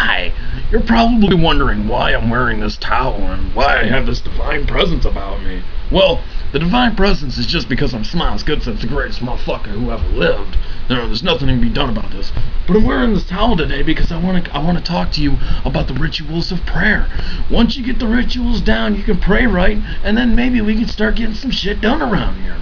Hi! You're probably wondering why I'm wearing this towel and why I have this divine presence about me. Well, the divine presence is just because I'm Smiles Goodsense, the greatest motherfucker who ever lived. There's nothing to be done about this. But I'm wearing this towel today because I want to talk to you about the rituals of prayer. Once you get the rituals down, you can pray right, and then maybe we can start getting some shit done around here.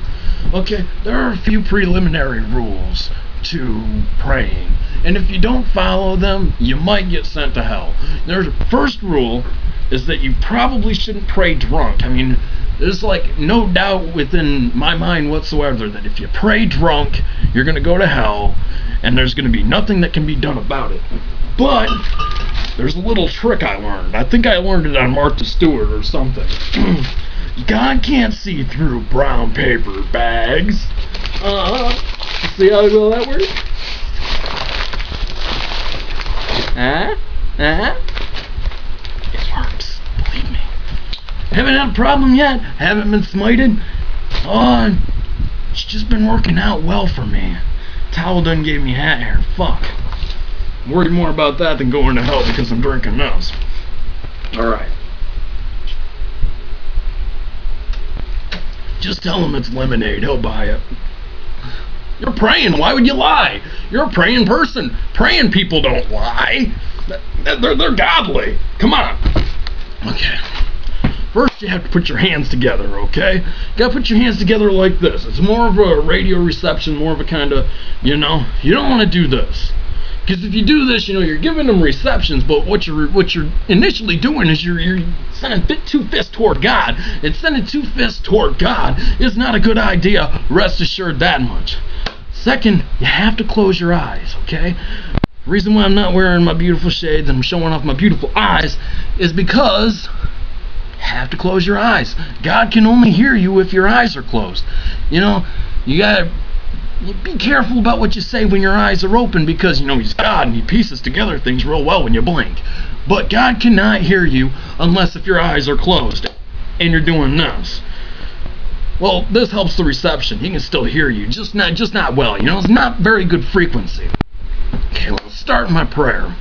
Okay, there are a few preliminary rules to praying, and if you don't follow them, you might get sent to hell. The first rule is that you probably shouldn't pray drunk. I mean, there's like no doubt within my mind whatsoever that if you pray drunk, you're going to go to hell, and there's going to be nothing that can be done about it. But there's a little trick I learned. I think I learned it on Martha Stewart or something. God can't see through brown paper bags. See how well that works? It works, believe me. Haven't had a problem yet. Haven't been smited. Oh, it's just been working out well for me. Towel done gave me hat hair. Fuck. I'm worried more about that than going to hell because I'm drinking this. Alright. Just tell him it's lemonade. He'll buy it. You're praying. Why would you lie? You're a praying person. Praying people don't lie. They're godly. Come on. Okay. First, you have to put your hands together, okay? You gotta put your hands together like this. It's more of a radio reception, more of a kind of, you know, you don't want to do this. Because if you do this, you know, you're giving them receptions, but what you're initially doing is you're sending two fists toward God. And sending two fists toward God is not a good idea, rest assured that much. Second, you have to close your eyes, okay? The reason why I'm not wearing my beautiful shades and I'm showing off my beautiful eyes is because you have to close your eyes. God can only hear you if your eyes are closed. You know, you gotta be careful about what you say when your eyes are open because, you know, He's God and He pieces together things real well when you blink. But God cannot hear you unless if your eyes are closed and you're doing this. Well, this helps the reception. He can still hear you, just not well. You know, it's not very good frequency. Okay, let's start my prayer.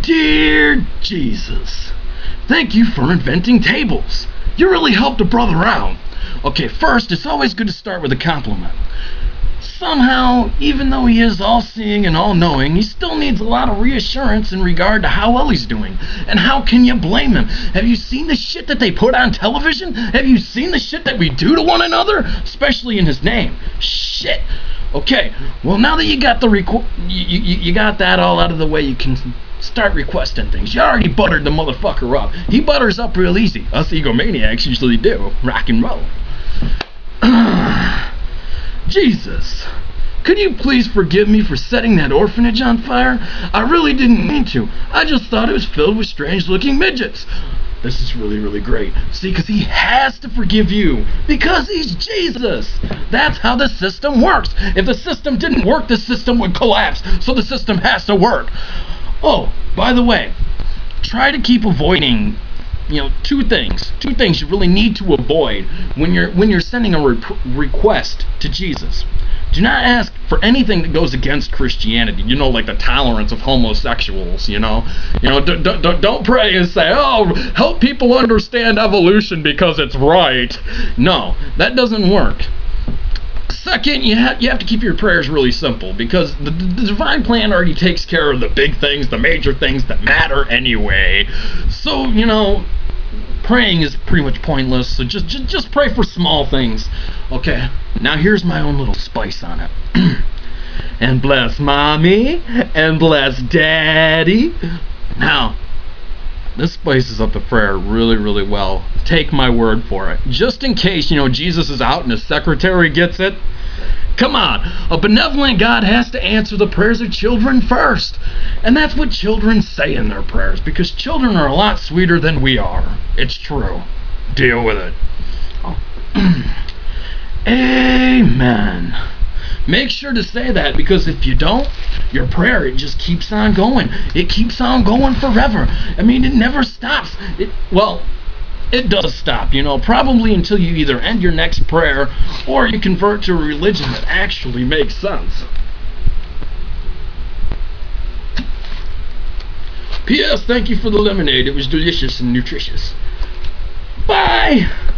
Dear Jesus, thank you for inventing tables. You really helped a brother out. Okay, first, it's always good to start with a compliment. Somehow, even though He is all-seeing and all-knowing, He still needs a lot of reassurance in regard to how well He's doing. And how can you blame Him? Have you seen the shit that they put on television? Have you seen the shit that we do to one another? Especially in His name. Shit. Okay, well now that you got the you got that all out of the way, you can start requesting things. You already buttered the motherfucker up. He butters up real easy. Us egomaniacs usually do. Rock and roll. Jesus, could you please forgive me for setting that orphanage on fire? I really didn't mean to. I just thought it was filled with strange-looking midgets. This is really, really great. See, because He has to forgive you. Because He's Jesus. That's how the system works. If the system didn't work, the system would collapse. So the system has to work. Oh, by the way, try to keep avoiding, you know, two things you really need to avoid when you're sending a request to Jesus. Do not ask for anything that goes against Christianity. You know, like the tolerance of homosexuals. You know, don't pray and say, "Oh, help people understand evolution because it's right." No, that doesn't work. Second, you have to keep your prayers really simple because the divine plan already takes care of the big things, the major things that matter anyway. So, you know, praying is pretty much pointless, so just pray for small things. Okay, now here's my own little spice on it. And bless mommy, and bless daddy. Now, this spices up the prayer really, really well. Take my word for it. Just in case, you know, Jesus is out and his secretary gets it. Come on, a benevolent God has to answer the prayers of children first. And that's what children say in their prayers, because children are a lot sweeter than we are. It's true. Deal with it. Amen. Make sure to say that, because if you don't, your prayer, it just keeps on going. It keeps on going forever. I mean, it never stops. It does stop, you know, probably until you either end your next prayer or you convert to a religion that actually makes sense. P.S. Thank you for the lemonade. It was delicious and nutritious. Bye!